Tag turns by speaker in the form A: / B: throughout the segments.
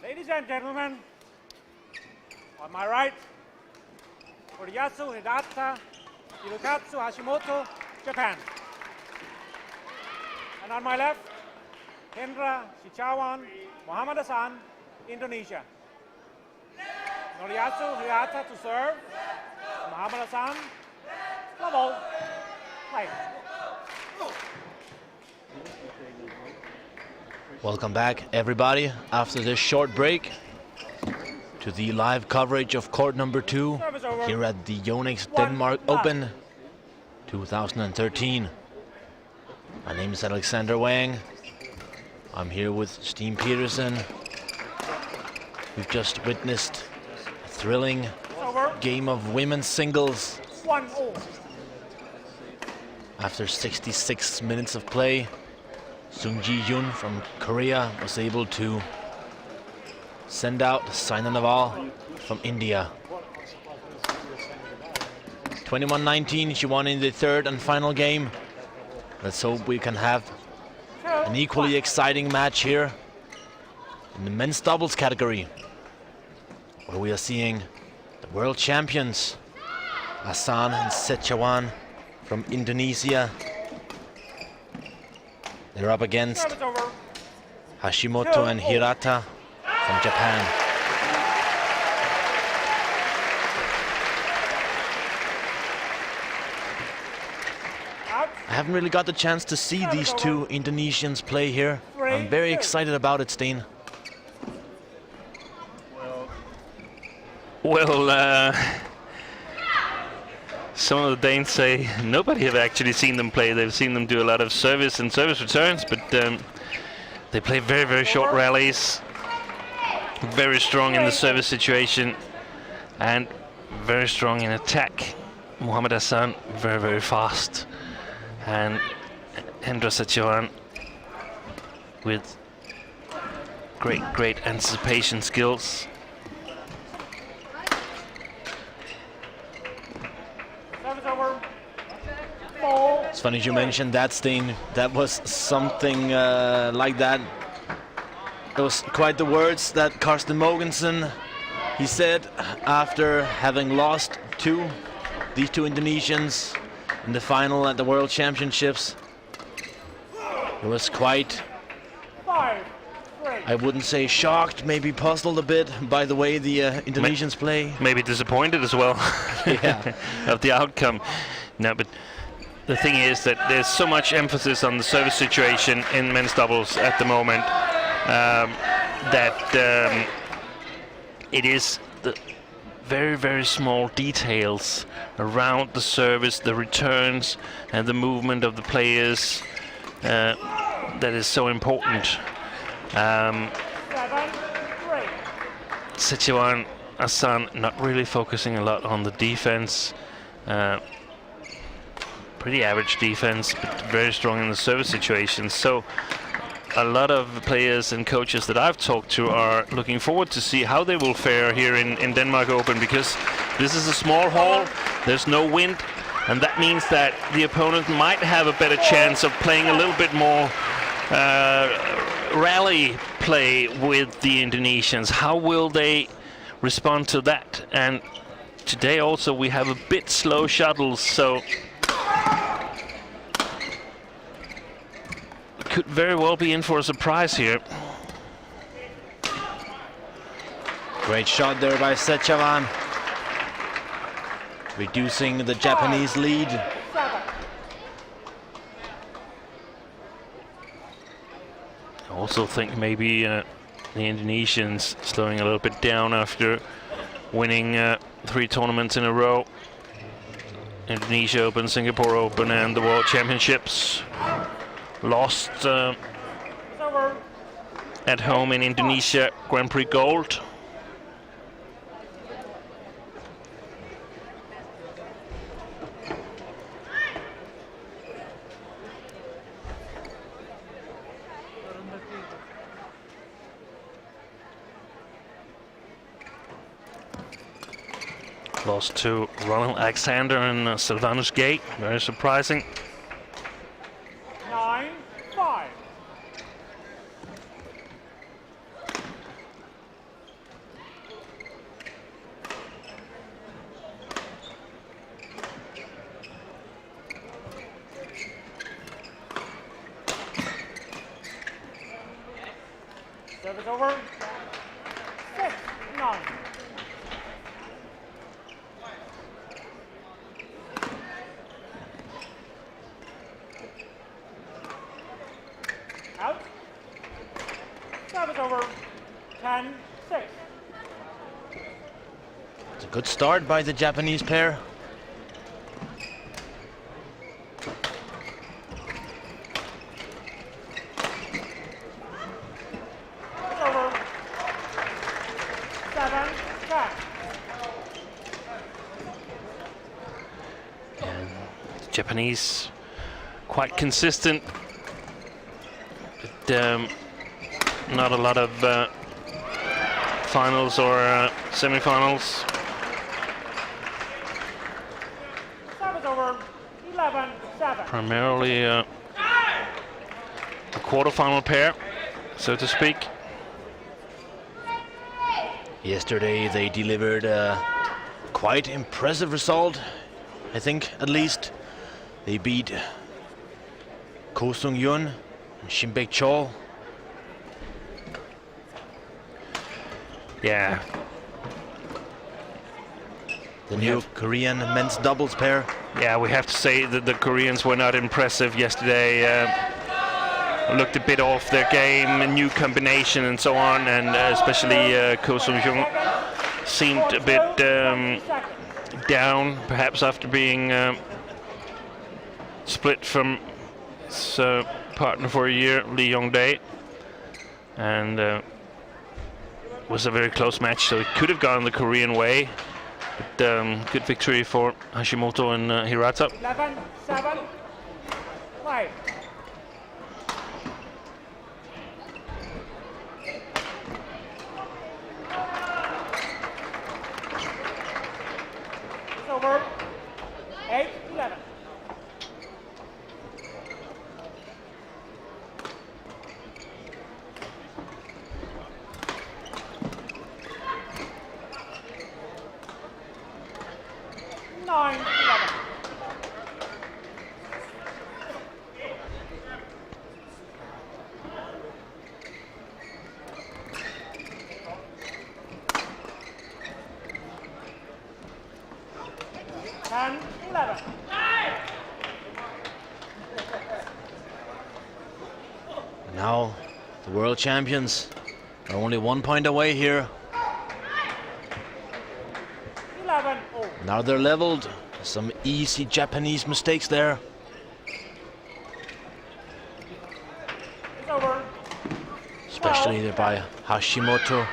A: Ladies and gentlemen, on my right, y447m, Hirokatsu Hashimoto, Japan. And on my left, Hendra Setiawan, Muhammad Hassan, Indonesia. Noriyatsu Hirata to serve. Muhammad Hassan, level, play.
B: Welcome back, everybody, after this short break to the live coverage of court number 2 here at the Yonex Denmark Open 2013. My name is Alexander Wang. I'm here with Steen Petersen. We've just witnessed a thrilling game of women's singles. After 66 minutes of play, Sung Ji-yoon from Korea was able to send out Saina Nehwal from India. 21-19, she won in the third and final game. Let's hope we can have an equally exciting match here in the men's doubles category, where we are seeing the world champions, Ahsan and Setiawan from Indonesia. They're up against Hashimoto N Hirata from Japan. I haven't really got the chance to see these two Indonesians play here. I'm very excited about it, Steen.
C: Well, some of the Danes say nobody have actually seen them play. They've seen them do a lot of service and service returns, but they play very, very short rallies, very strong in the service situation, and very strong in attack. Muhammad Hassan, very, very fast. And Hendra Setiawan with great anticipation skills.
B: It's funny you mentioned that, Steen. That was something like that. It was quite the words that Carsten Mogensen, he said after having lost these two Indonesians in the final at the World Championships. He was quite, I wouldn't say shocked, maybe puzzled a bit by the way the Indonesians play.
C: Maybe disappointed as well of the outcome. No, but the thing is that there's so much emphasis on the service situation in men's doubles at the moment that it is the very, very small details around the service, the returns, and the movement of the players that is so important. Setiawan, Ahsan not really focusing a lot on the defense. Pretty average defense, but very strong in the service situation. So a lot of players and coaches that I've talked to are looking forward to see how they will fare here in Denmark Open, because this is a small hall, there's no wind, and that means that the opponent might have a better chance of playing a little bit more rally play with the Indonesians. How will they respond to that? And today also we have a bit slow shuttles, so could very well be in for a surprise here.
B: Great shot there by Setiawan, reducing the Japanese lead.
C: I also think maybe the Indonesians slowing a little bit down after winning 3 tournaments in a row. Indonesia Open, Singapore Open, and the World Championships. Lost at home in Indonesia, Grand Prix Gold. Lost to Ronald Alexander and Sylvanus Gay, very surprising.
A: 9-5.
B: It's a good start by the Japanese pair.
C: Japanese quite consistent, but not a lot of finals or semi-finals. Primarily a quarter-final pair, so to speak.
B: Yesterday they delivered a quite impressive result, I think, at least. They beat Ko Sung-yun and Shinbaek Chol.
C: Yeah.
B: The new Korean men's doubles pair.
C: Yeah, we have to say that the Koreans were not impressive yesterday. Looked a bit off their game, a new combination and so on, and especially Ko Sung-yun seemed a bit down, perhaps after being split from his partner for a year, Lee Yong-dae, and was a very close match, so it could have gone the Korean way, but good victory for Hashimoto and Hirata.
A: 11-7. Play. It's over. 8-11.
B: Now the world champions are only 1 point away here.
A: 11-0.
B: Now they're leveled. Some easy Japanese mistakes there.
A: It's over.
B: Especially there by Hashimoto.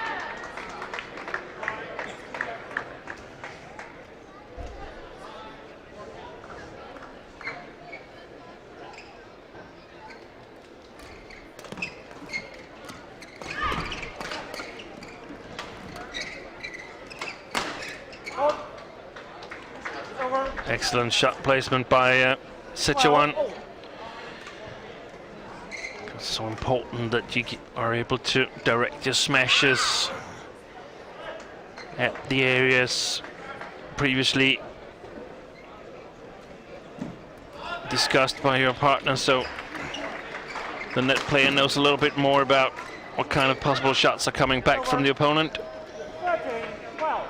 C: Excellent shot placement by Setiawan. It's so important that you are able to direct your smashes at the areas previously discussed by your partner, so the net player knows a little bit more about what kind of possible shots are coming back from the opponent.
A: 13-12.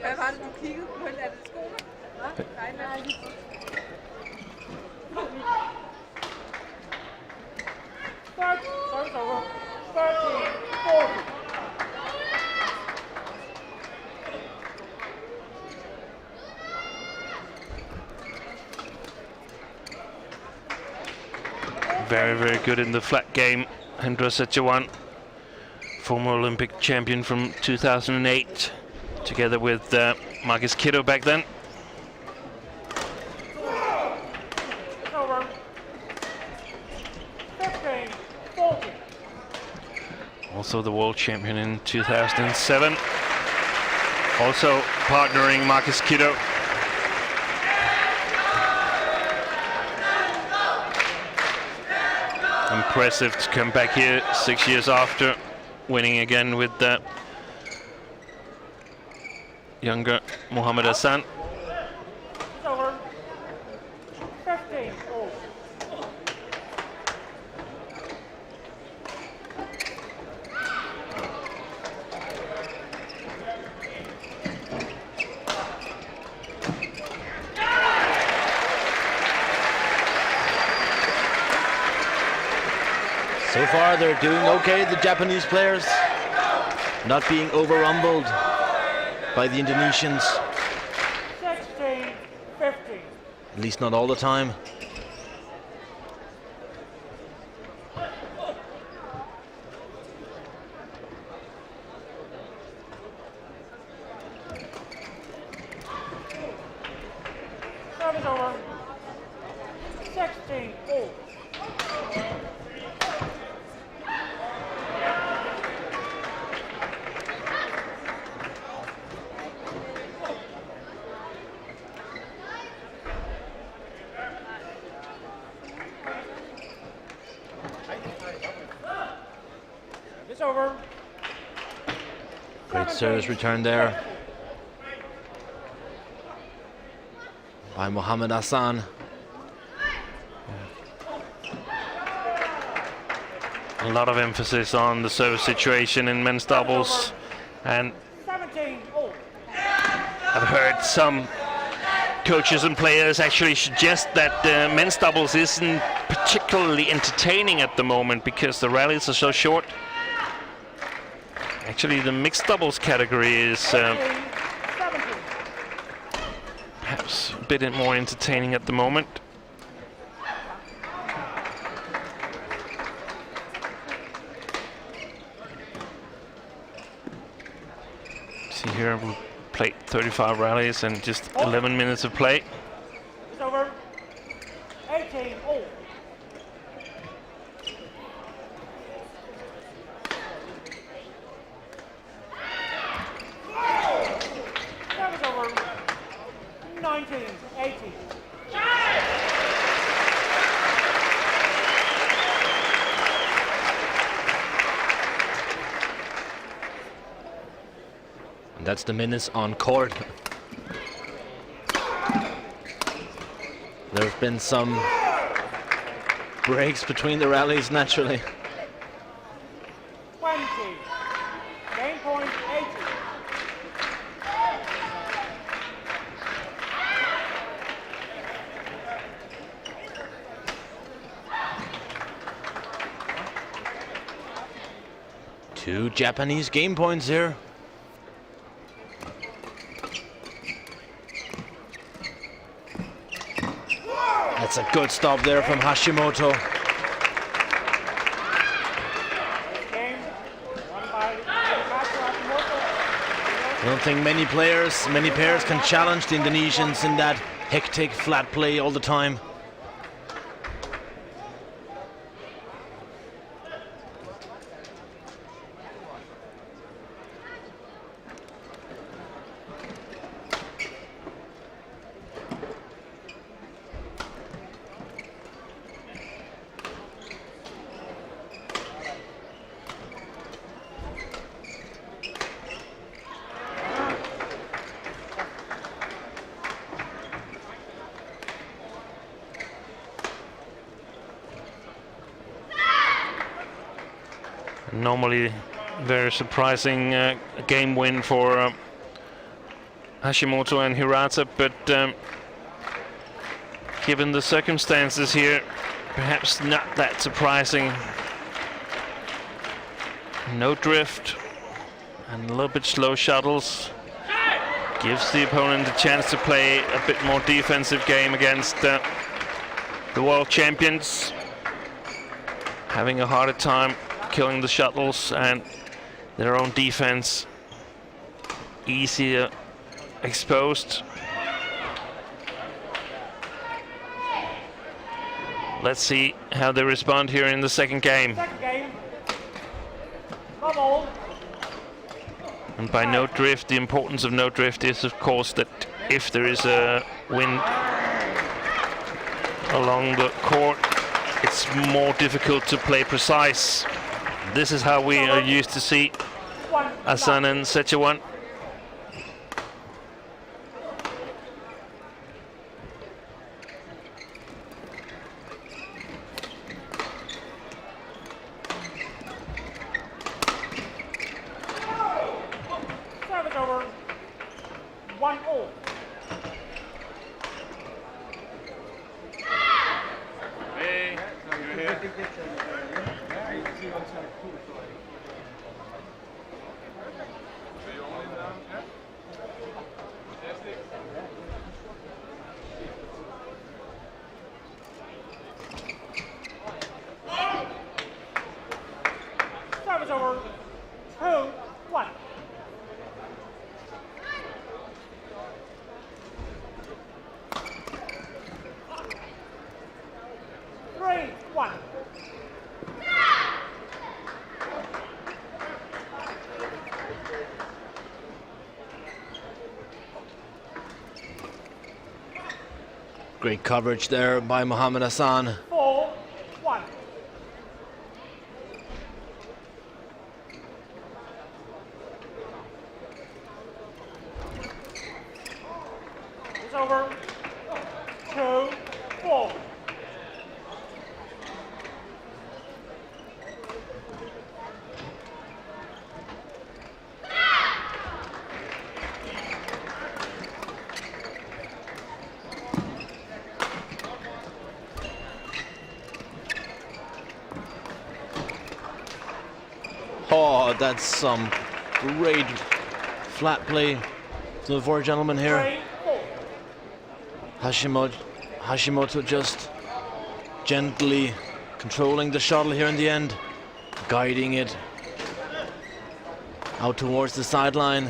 D: Hvad var det, du kiggede på? Er det skoene? Nej, nej.
A: Service over. 13-40.
C: Very, very good in the flat game. Hendra Setiawan, former Olympic champion from 2008, together with Marcus Kiddo back then.
A: It's over. 15-40.
C: Also the world champion in 2007. Also partnering Marcus Kiddo. Impressive to come back here 6 years after, winning again with the younger Muhammad Hassan.
A: It's over.
B: So far they're doing okay, the Japanese players, not being overrumbled by the Indonesians.
A: 16-15.
B: At least not all the time.
A: Service over. 16-all. It's over.
B: Great service return there by Mohammad Ahsan.
C: A lot of emphasis on the service situation in men's doubles, and
A: 17-all.
C: I've heard some coaches and players actually suggest that men's doubles isn't particularly entertaining at the moment because the rallies are so short. Actually, the mixed doubles category is
A: 17.
C: perhaps a bit more entertaining at the moment. See here, we played 35 rallies and just 11 minutes of play.
A: It's over. 18-all. Service over. 19-18.
B: And that's the minutes on court. There have been some breaks between the rallies, naturally.
A: 20. Game point 80.
B: Two Japanese game points here. That's a good stop there from Hashimoto.
A: Game won by Hashimoto.
B: I don't think many pairs can challenge the Indonesians in that hectic flat play all the time.
C: Normally very surprising game win for Hashimoto N Hirata, but given the circumstances here, perhaps not that surprising. No drift and a little bit slow shuttles gives the opponent a chance to play a bit more defensive game against the world champions, having a harder time killing the shuttles and their own defense easier exposed. Let's see how they respond here in the second game.
A: Second game. Love all.
C: And by no drift, the importance of no drift is of course that if there is a wind along the court, it's more difficult to play precise. This is how we are used to see Ahsan and Setiawan.
A: Service over. 1-all.
B: Great coverage there by Mohammad Ahsan.
A: 4-1. It's over. 2-4.
B: Oh, that's some great flat play to the four gentlemen here.
A: 3-4.
B: Hashimoto just gently controlling the shuttle here in the end, guiding it out towards the sideline.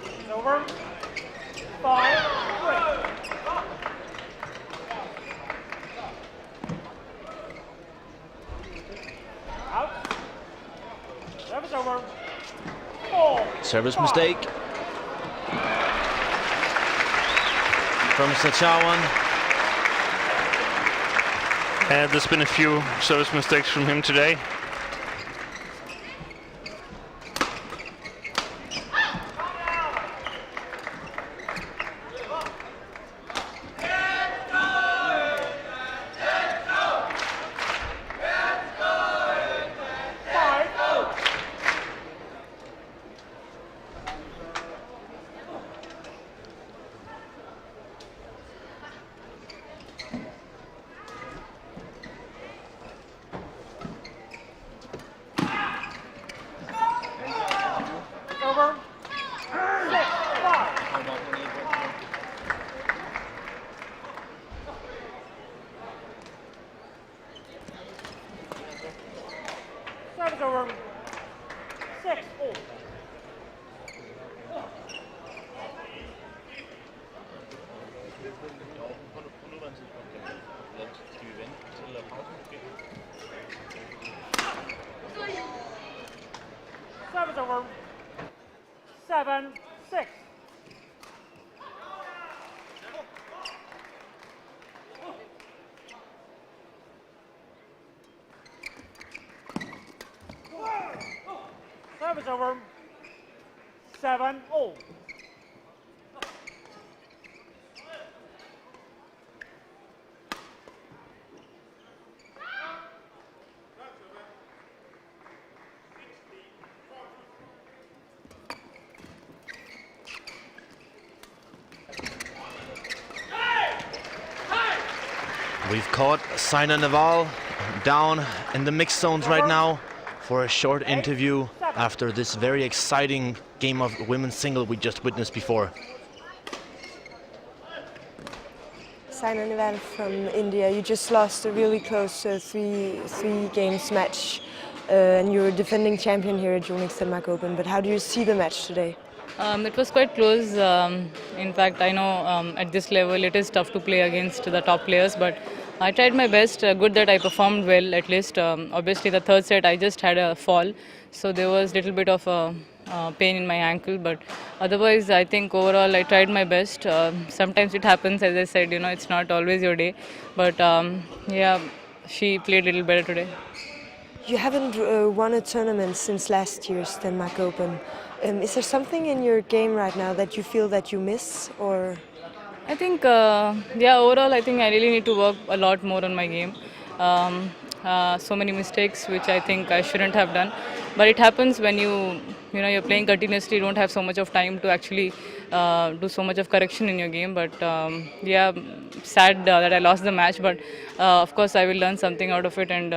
A: It's over. 5-3. Out. Service over. 4.
B: Service mistake from Setiawan.
C: And there's been a few service mistakes from him today.
A: Over. 6-5. Service over. 6-4. Service over. 7-6. Service over. 7-0.
B: We've caught Saina Nehwal down in the mixed zones right now for a short interview after this very exciting game of women's single we just witnessed before.
E: Saina Nehwal from India, you just lost a really close three games match and you're defending champion here at Yonex Denmark Open, but how do you see the match today?
F: It was quite close. In fact, I know at this level it is tough to play against the top players, but I tried my best. Good that I performed well at least. Obviously the third set I just had a fall, so there was a little bit of pain in my ankle, but otherwise I think overall I tried my best. Sometimes it happens, as I said, it's not always your day, but yeah, she played a little better today.
E: You haven't won a tournament since last year's Denmark Open. Is there something in your game right now that you feel that you miss, or?
F: I think, yeah, overall I think I really need to work a lot more on my game. So many mistakes which I think I shouldn't have done, but it happens when you're playing continuously. You don't have so much of time to actually do so much of correction in your game. But yeah, sad that I lost the match, but of course I will learn something out of it and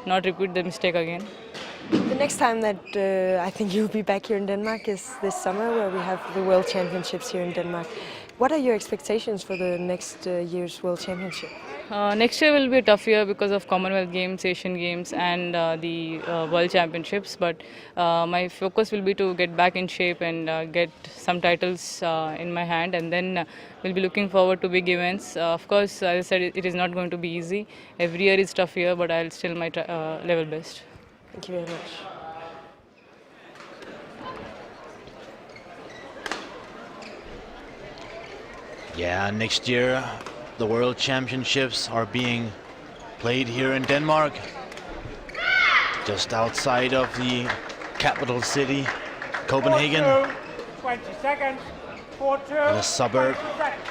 F: not repeat the mistake again.
E: The next time that I think you'll be back here in Denmark is this summer, where we have the World Championships here in Denmark. What are your expectations for the next year's World Championship?
F: Next year will be a tough year because of Commonwealth Games, Asian Games and the World Championships, but my focus will be to get back in shape and get some titles in my hand, and then we'll be looking forward to big events. Of course, as I said, it is not going to be easy. Every year is tough year, but I'll still my level best.
E: Thank you very much.
B: Yeah, next year the World Championships are being played here in Denmark, just outside of the capital city, Copenhagen.
A: 20 seconds. 4-2.
B: In a suburb.
A: 20 seconds.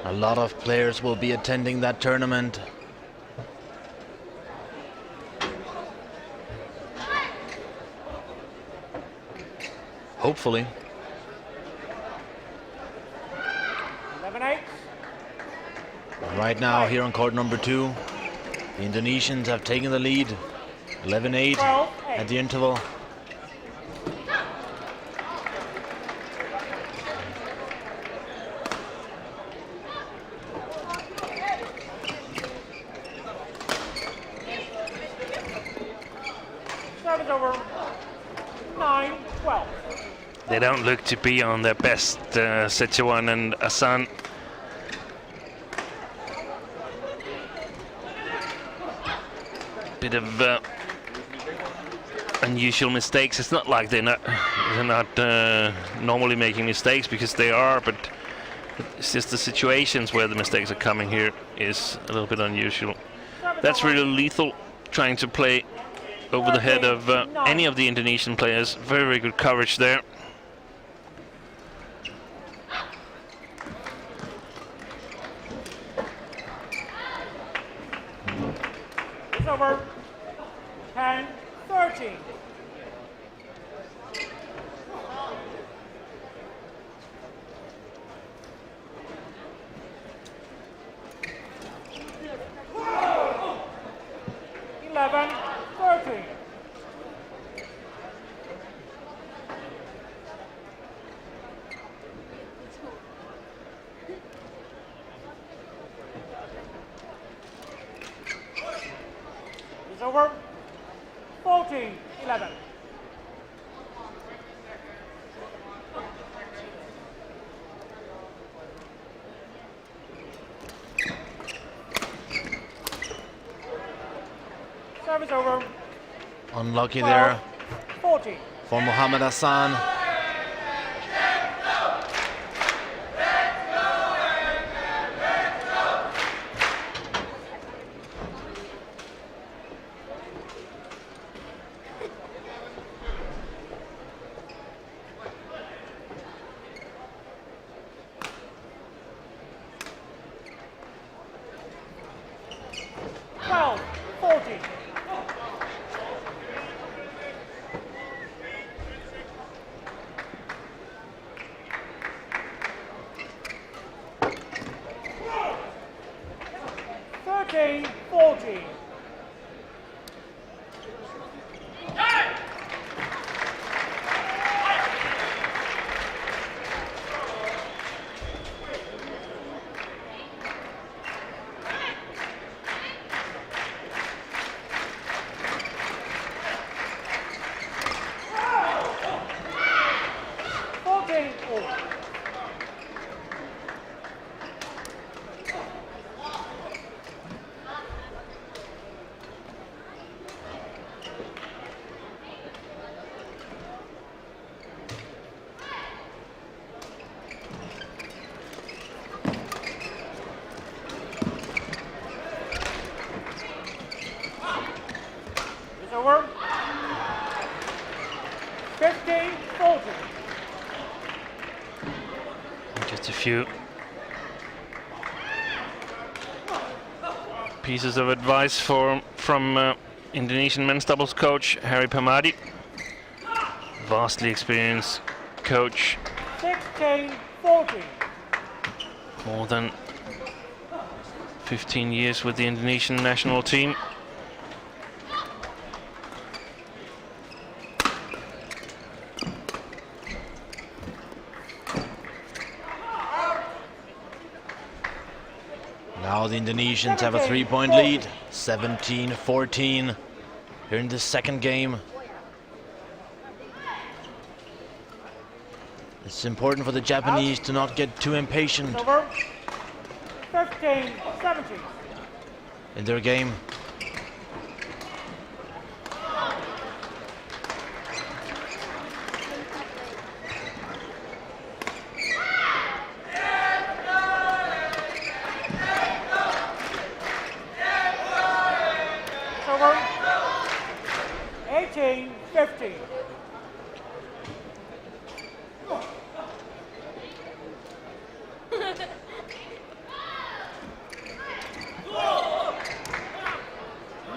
B: A lot of players will be attending that tournament. Hopefully.
A: 11-8.
B: Right now, here on court number 2, the Indonesians have taken the lead. 11-8 at the interval.
A: Service over. 9-12.
C: They don't look to be on their best, Setiawan and Ahsan. Bit of unusual mistakes. It's not like they're not normally making mistakes, because they are, but it's just the situations where the mistakes are coming here is a little bit unusual. That's really lethal, trying to play over the head of any of the Indonesian players. Very, very good coverage there.
A: It's over. 10-13. It's over. 14-11. Service over.
B: Unlucky there
A: 40.
B: for Mohammad Ahsan. Over. 15-40.
C: Just a few pieces of advice from Indonesian men's doubles coach Harry Permadi. Vastly experienced coach.
A: 16-40.
C: More than 15 years with the Indonesian national team.
B: Now the Indonesians have a 3-point lead, 17-14 here in the second game. It's important for the Japanese to not get too impatient
A: 15-17.
B: in their game.
A: 18-15.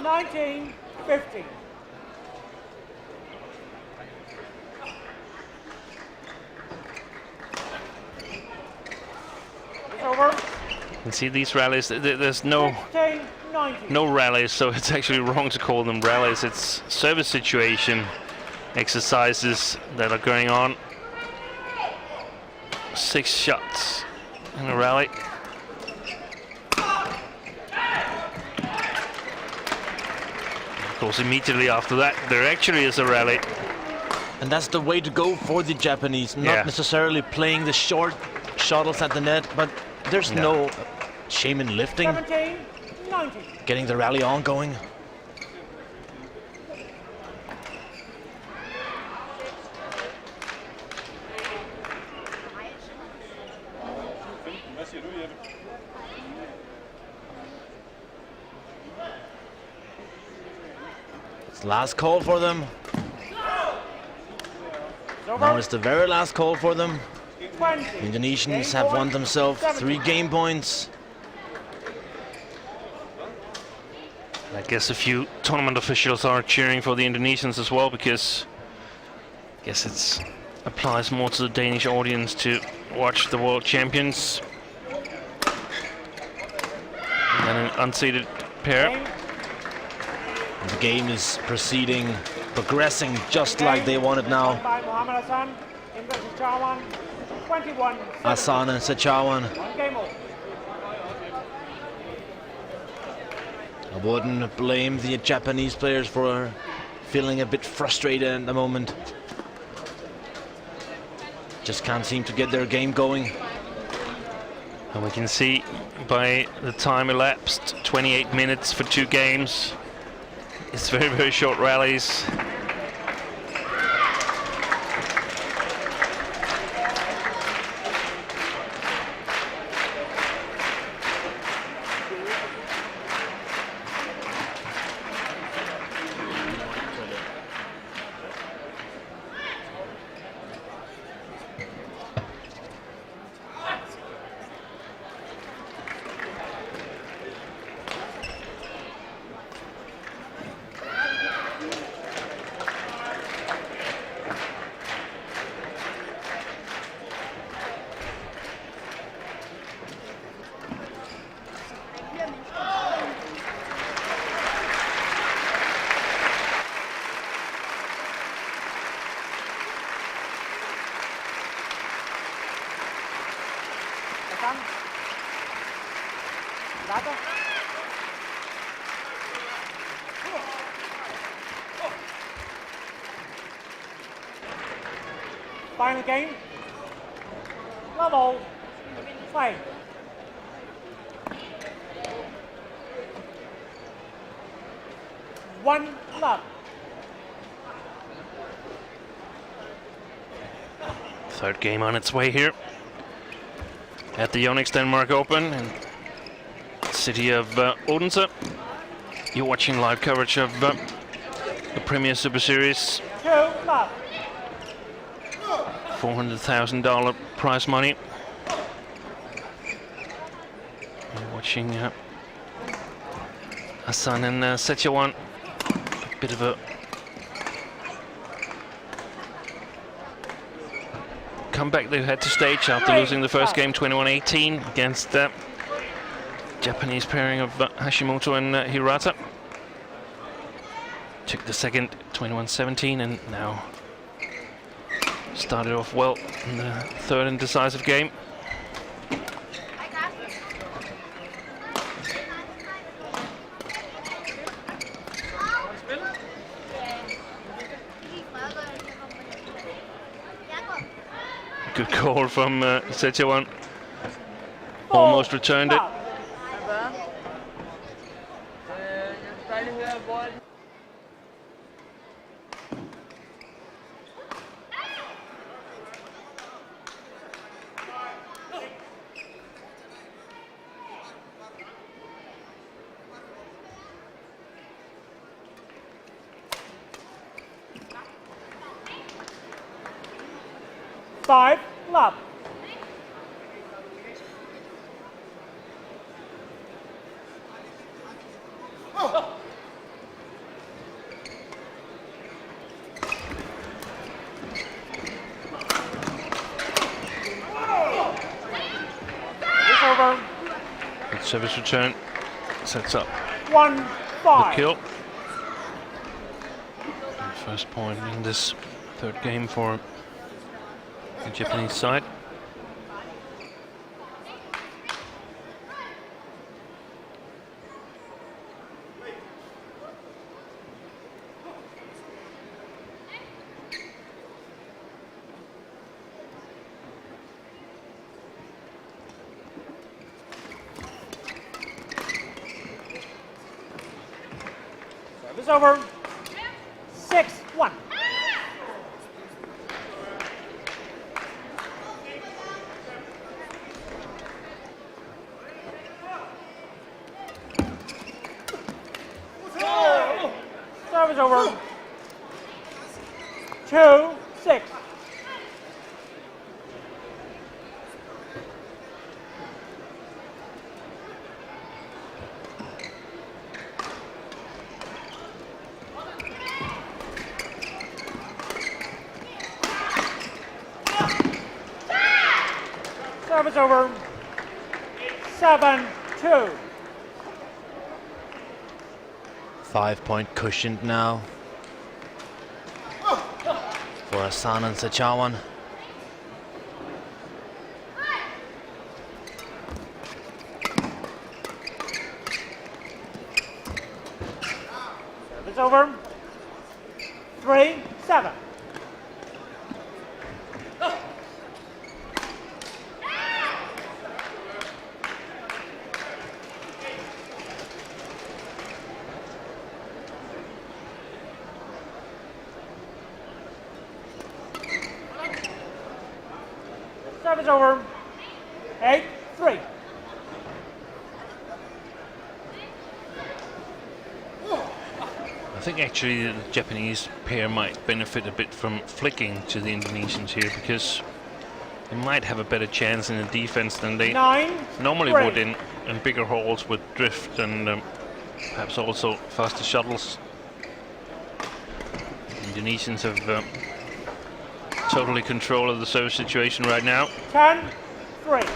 A: $19-15. It's over.
C: You can see these rallies, there's no
A: 16-19.
C: rallies, so it's actually wrong to call them rallies. It's service situation exercises that are going on. 6 shots in a rally. Of course, immediately after that, there actually is a rally.
B: And that's the way to go for the Japanese, not
C: Yeah.
B: necessarily playing the short shuttles at the net, but there's no shame in lifting,
A: 17-19.
B: getting the rally ongoing. It's the last call for them. Now it's the very last call for them.
A: 20.
B: Indonesians have won themselves 3 game points.
C: I guess a few tournament officials are cheering for the Indonesians as well, because I guess it applies more to the Danish audience to watch the world champions than an unseeded pair.
B: The game is progressing just like they want it now.
A: By Mohammad Hassan, Indra Setiawan, 21.
B: Ahsan and Setiawan.
A: 1 game over.
B: I wouldn't blame the Japanese players for feeling a bit frustrated at the moment. Just can't seem to get their game going.
C: And we can see by the time elapsed, 28 minutes for 2 games. It's very, very short rallies.
A: Hassan. Hirata. Final game. Level. Play. One love.
C: Third game on its way here at the Yonex Denmark Open in the city of Odense. You're watching live coverage of the Premier Super Series.
A: 2 love.
C: $400,000 prize money. You're watching Ahsan and Setiawan. A bit of a comeback they had to stage after losing the first game 21-18 against the Japanese pairing of Hashimoto and Hirata. Took the second 21-17 and now started off well in the third and decisive game. Good call from Setiawan. Almost returned it.
A: 5 love. It's over.
C: Good service return. Sets up
A: 1
C: the
A: 5.
C: kill. And first point in this third game for the Japanese side.
A: Service over. 6-1. Service over. 2-6. Service over. 7-2.
B: 5-point cushioned now for Ahsan and Setiawan.
A: Service over. 3-7. Service over. 8-3.
C: I think actually the Japanese pair might benefit a bit from flicking to the Indonesians here, because they might have a better chance in the defense than they
A: 9-3.
C: normally would in bigger halls with drift and perhaps also faster shuttles. Indonesians have totally control of the service situation right now.
A: 10-3.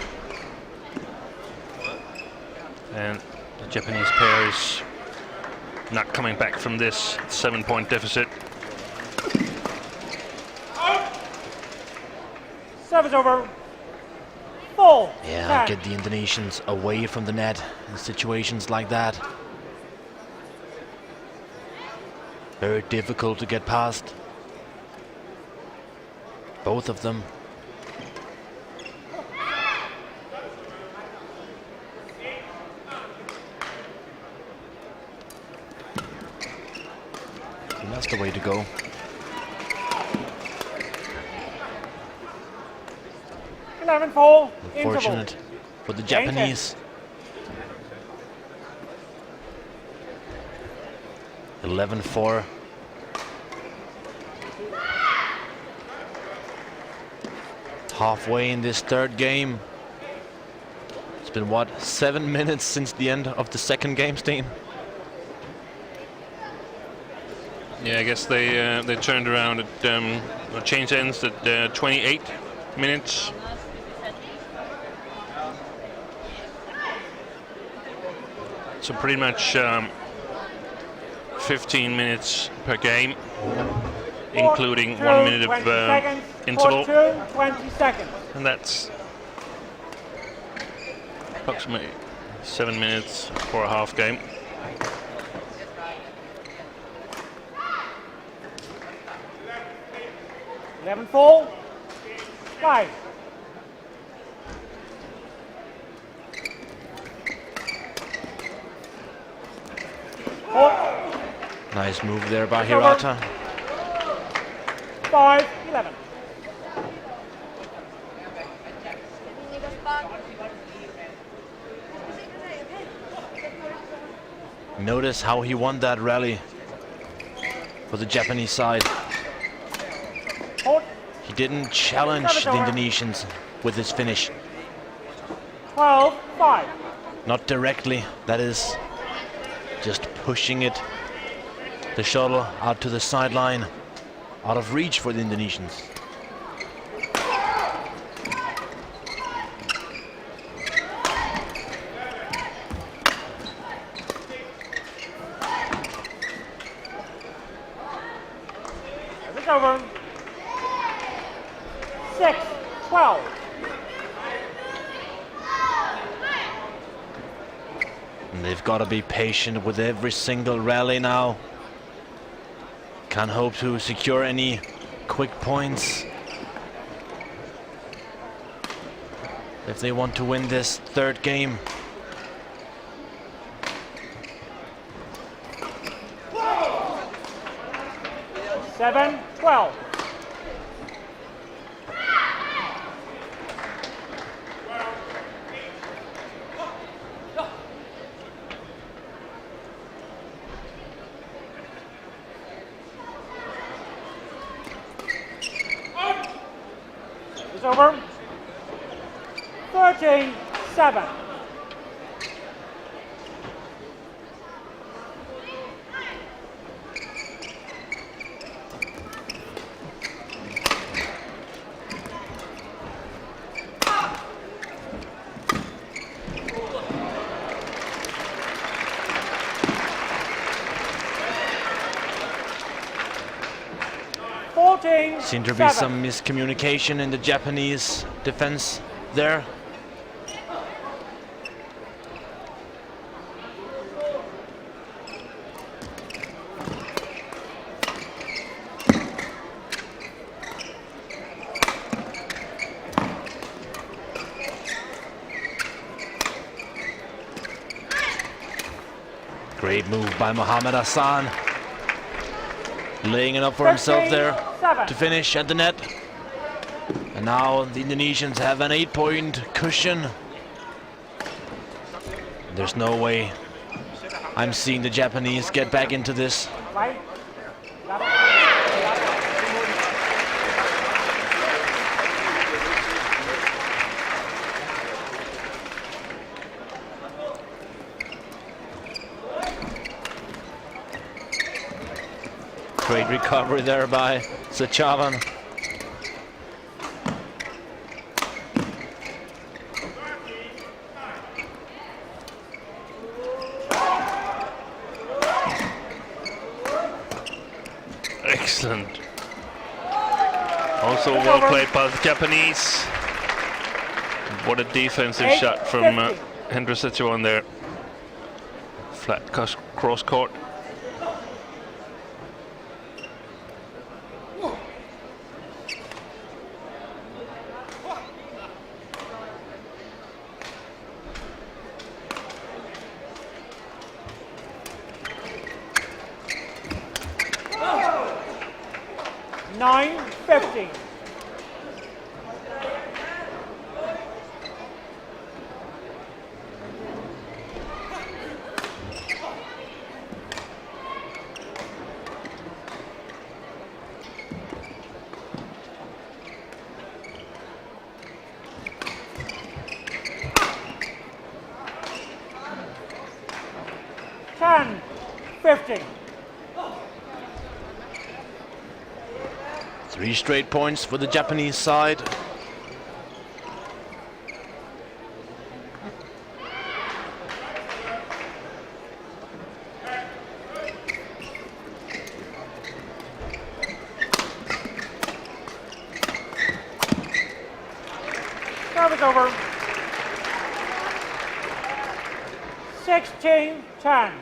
C: And the Japanese pair is not coming back from this 7-point deficit.
A: Service over. 4.
B: Yeah, get the Indonesians away from the net in situations like that. Very difficult to get past. Both of them. And that's the way to go. Unfortunate for the Japanese. 11-4. Halfway in this third game. It's been what, 7 minutes since the end of the second game, Steen?
C: Yeah, I guess they turned around at or changed ends at 28 minutes. So pretty much 15 minutes per game, including 1 minute of interval.
A: 20 seconds.
C: And that's approximately 7 minutes for a half game.
A: Eleven 4. 5.
B: Nice move there by Hirata.
A: 5-11.
B: Notice how he won that rally for the Japanese side. He didn't challenge the Indonesians with his finish.
A: 12-5.
B: Not directly, that is, just pushing it, the shuttle out to the sideline, out of reach for the Indonesians.
A: It's over. 6-12.
B: And they've got to be patient with every single rally now. Can't hope to secure any quick points if they want to win this third game.
A: Seven, 12. It's over. 13-7.
B: Seemed to be some miscommunication in the Japanese defense there. Great move by Mohammad Hassan, laying it up for himself there to finish at the net. And now the Indonesians have an 8-point cushion. There's no way I'm seeing the Japanese get back into this. Great recovery there by Setiawan.
C: Excellent. Also well played by the Japanese. What a defensive shot from Hendra Setiawan there. Flat cross court.
B: Three straight points for the Japanese side.
A: Service over. 16-10.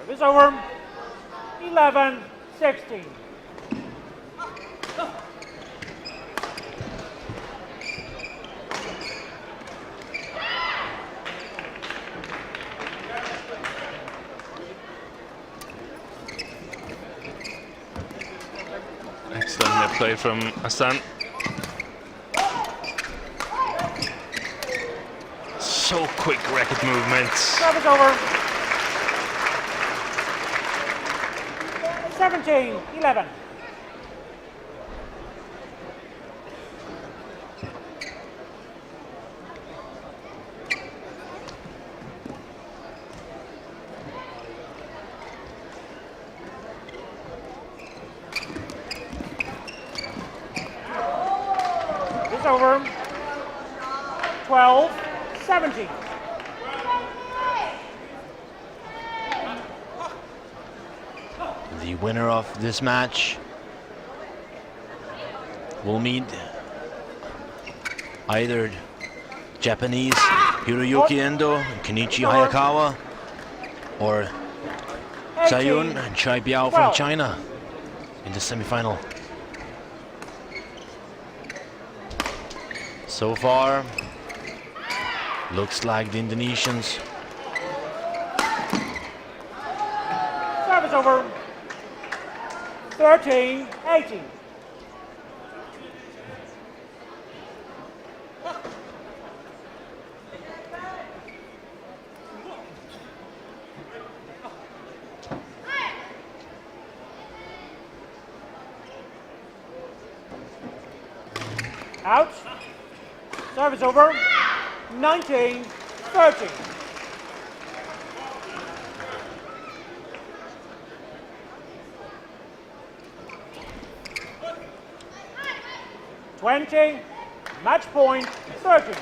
A: Service over. 11-16.
C: Excellent play from Ahsan. so quick racket movements.
A: Service over. 17-11. It's over. 12-17.
B: The winner of this match will meet either Japanese Hiroyuki Endo, Kenichi Hayakawa, or Zhayun Chai Biao from China in the semifinal. So far, looks like the Indonesians.
A: Service over. 13-18. Out. Service over. 19-13. Match point 13.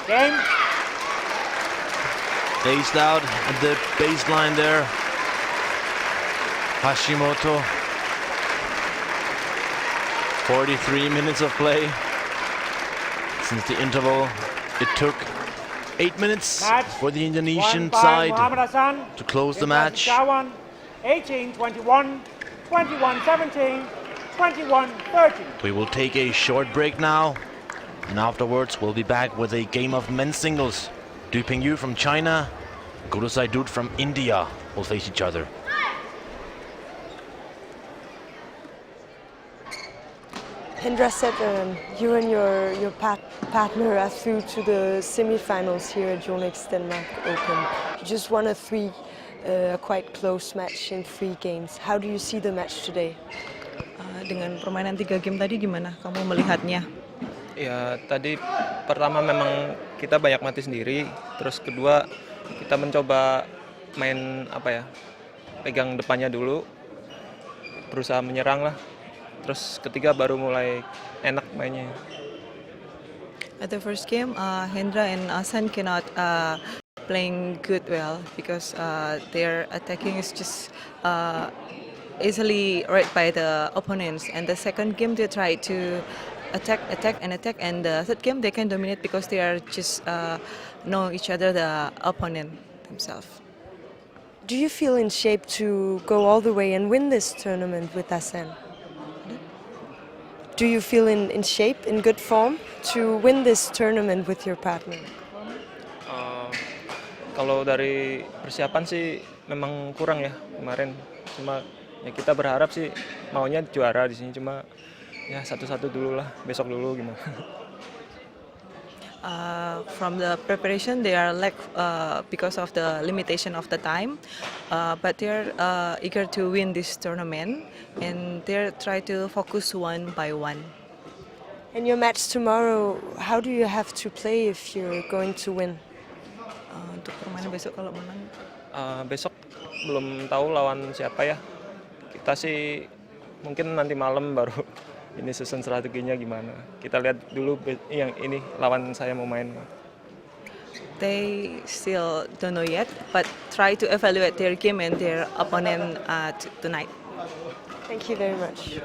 A: Game.
B: Aced out at the baseline there. Hashimoto. 43 minutes of play. Since the interval, it took 8 minutes
A: Match
B: for the Indonesian
A: won by
B: side
A: Mohammad Hassan
B: to close the
A: in
B: match.
A: 18-21, 21-17, 21-13.
B: We will take a short break now, and afterwards we'll be back with a game of men's singles. Du Pingyu from China, Guru Saidut from India will face each other.
E: Hendra said you and your partner are through to the semi-finals here at Yonex Denmark Open. You just won a quite close match in 3 games. How do you see the match today?
G: Dengan permainan 3 game tadi gimana kamu melihatnya?
H: Ya tadi pertama memang kita banyak mati sendiri, terus kedua kita mencoba main pegang depannya dulu, berusaha menyerang lah. Terus ketiga baru mulai enak mainnya.
G: At the first game, Hendra and Ahsan cannot playing well because their attacking is just easily read by the opponents. And the second game they try to attack, and the third game they can dominate because they are just know each other, the opponent themselves.
E: Do you feel in shape to go all the way and win this tournament with Ahsan? Do you feel in shape, in good form to win this tournament with your partner?
H: Kalau dari persiapan sih memang kurang ya kemarin. Cuma ya kita berharap sih maunya juara di sini, cuma ya satu-satu dulu lah, besok dulu gimana.
G: From the preparation, they are lack because of the limitation of the time, but they're eager to win this tournament, and they try to focus one by one.
E: In your match tomorrow, how do you have to play if you're going to win?
G: Untuk permainan besok kalau menang?
H: Besok belum tahu lawan siapa ya. Kita sih mungkin nanti malam baru ini susun strateginya gimana. Kita lihat dulu yang ini lawan saya mau main.
G: They still don't know yet, but try to evaluate their game and their opponent tonight.
E: Thank you very much.